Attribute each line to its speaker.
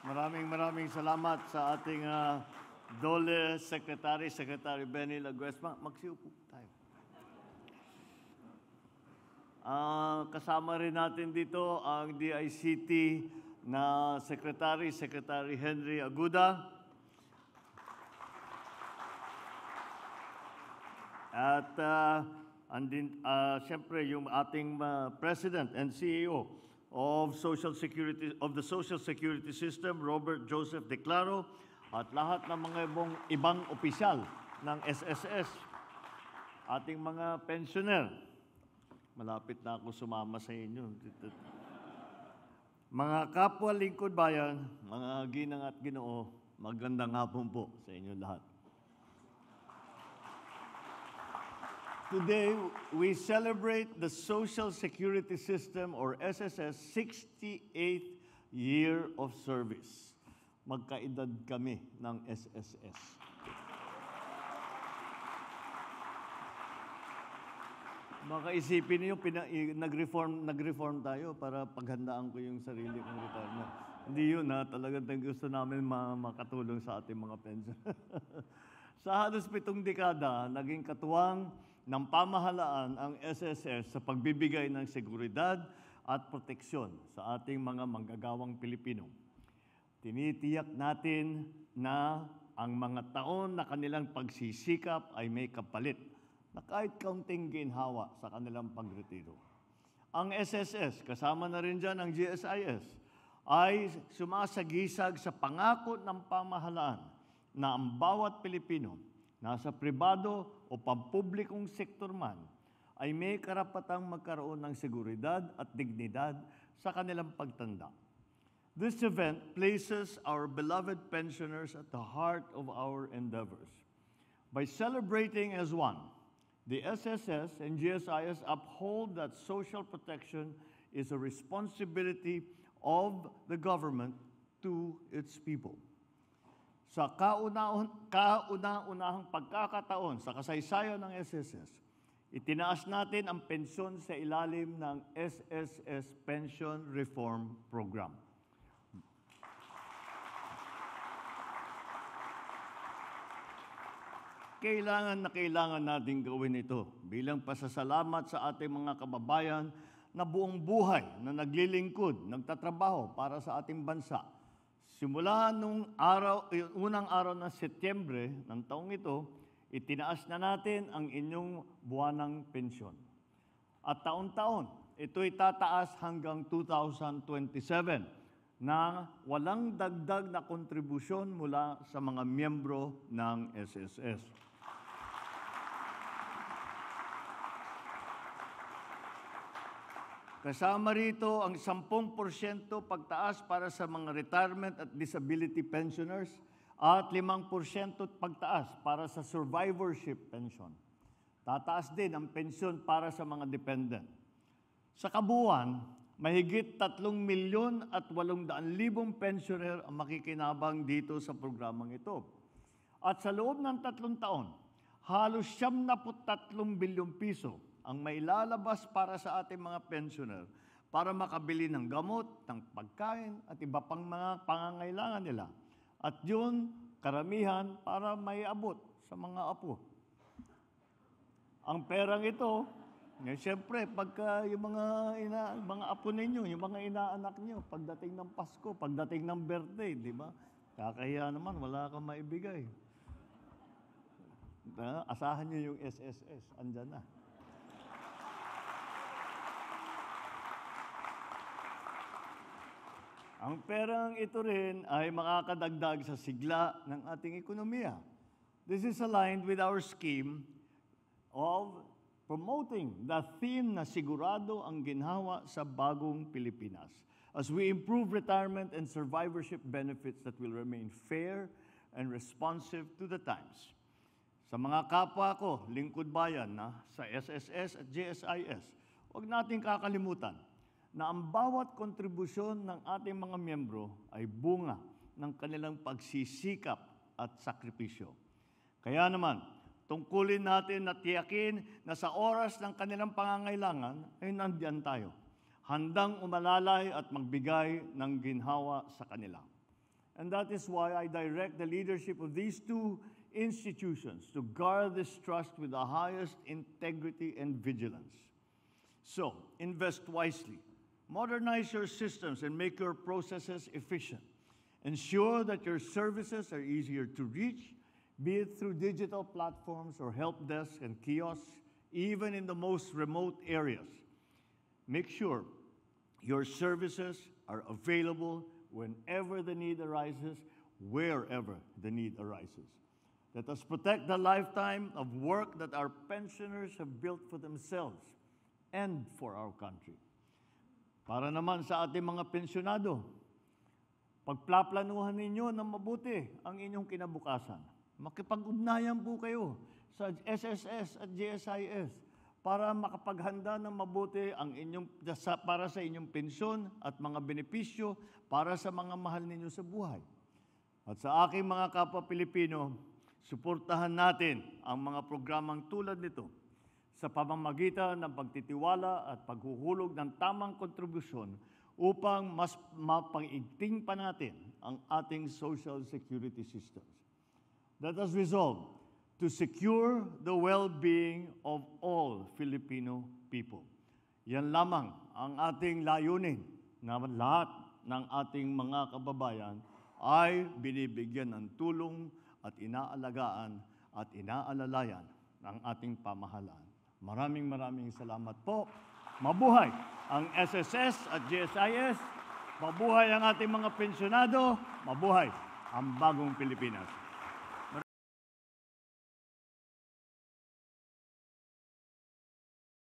Speaker 1: Maraming salamat sa ating Dole Secretary, Secretary Benny Laguesma. Magsiupo tayo. Kasama rin natin dito ang DICT na Secretary, Secretary Henry Aguda. At siyempre yung ating President and CEO of the Social Security System, Robert Joseph Declaro, at lahat ng mga ibang opisyal ng SSS, ating mga pensioner. Malapit na ako sumama sa inyo. Mga kapwa lingkod bayan, mga ginang at ginoo, magandang hapon po sa inyo lahat. Today, we celebrate the Social Security System, or SSS, 68th year of service. Magkaedad kami ng SSS. Baka isipin niyo, nag-reform tayo para paghandaan ko yung sarili kong retirement. Hindi yun talagang gusto namin makatulong sa ating mga pension. Sa halos 7 dekada, naging katuwang ng pamahalaan ang SSS sa pagbibigay ng seguridad at proteksyon sa ating mga manggagawang Pilipino. Tinitiyak natin na ang mga taon na kanilang pagsisikap ay may kapalit na kahit kaunting ginhawa sa kanilang pagretiro. Ang SSS, kasama na rin dyan ang GSIS, ay sumasagisag sa pangako ng pamahalaan na ang bawat Pilipino, nasa pribado o pampublikong sektor man, ay may karapatang magkaroon ng seguridad at dignidad sa kanilang pagtanda. This event places our beloved pensioners at the heart of our endeavors. By celebrating as one, the SSS and GSIS uphold that social protection is a responsibility of the government to its people. Sa kauna-unahang pagkakataon sa kasaysayan ng SSS, itinaas natin ang pensyon sa ilalim ng SSS Pension Reform Program. Kailangan natin gawin ito bilang pasasalamat sa ating mga kababayan na buong buhay na naglilingkod, nagtatrabaho para sa ating bansa. Simula nung unang araw ng Setyembre ng taong ito, itinaas na natin ang inyong buwanang pensyon. At taon-taon, ito'y tataas hanggang 2027 na walang dagdag na kontribusyon mula sa mga miyembro ng SSS. Kasama rito ang 10% pagtaas para sa mga retirement at disability pensioners at 5% pagtaas para sa survivorship pension. Tataas din ang pensyon para sa mga dependent. Sa kabuuan, mahigit 3,800,000 pensioner ang makikinabang dito sa programang ito. At sa loob ng 3 taon, halos 73 bilyong piso ang mailalabas para sa ating mga pensioner para makabili ng gamot, ng pagkain at iba pang mga pangangailangan nila. At yun, karamihan para may abot sa mga apo. Ang perang ito, siyempre, pagka yung mga apo ninyo, yung mga inaanak nyo, pagdating ng Pasko, pagdating ng birthday, di ba? Kakahiya naman, wala kang maibigay. Asahan nyo yung SSS, andyan na. Ang perang ito rin ay makakadagdag sa sigla ng ating ekonomiya. This is aligned with our scheme of promoting the theme na sigurado ang ginhawa sa bagong Pilipinas as we improve retirement and survivorship benefits that will remain fair and responsive to the times. Sa mga kapwa ko, lingkod bayan sa SSS at GSIS, huwag natin kakalimutan na ang bawat kontribusyon ng ating mga miyembro ay bunga ng kanilang pagsisikap at sakripisyo. Kaya naman, tungkulin natin na tiyakin na sa oras ng kanilang pangangailangan ay nandiyan tayo, handang umalalay at magbigay ng ginhawa sa kanila. And that is why I direct the leadership of these two institutions to guard this trust with the highest integrity and vigilance. So, invest wisely. Modernize your systems and make your processes efficient. Ensure that your services are easier to reach, be it through digital platforms or help desks and kiosks, even in the most remote areas. Make sure your services are available whenever the need arises, wherever the need arises. Let us protect the lifetime of work that our pensioners have built for themselves and for our country. Para naman sa ating mga pensyonado, pagplaplanuhan ninyo ng mabuti ang inyong kinabukasan. Makipag-ugnayan po kayo sa SSS at GSIS para makapaghanda ng mabuti ang para sa inyong pensyon at mga benepisyo para sa mga mahal ninyo sa buhay. At sa aking mga kapwa Pilipino, suportahan natin ang mga programang tulad nito sa pamamagitan ng pagtitiwala at paghuhulog ng tamang kontribusyon upang mas mapangigting pa natin ang ating social security systems. Let us resolve to secure the well-being of all Filipino people. Yan lamang ang ating layunin na lahat ng ating mga kababayan ay binibigyan ng tulong at inaalagaan at inaalalayan ng ating pamahalaan. Maraming salamat po. Mabuhay ang SSS at GSIS. Mabuhay ang ating mga pensyonado. Mabuhay ang bagong Pilipinas.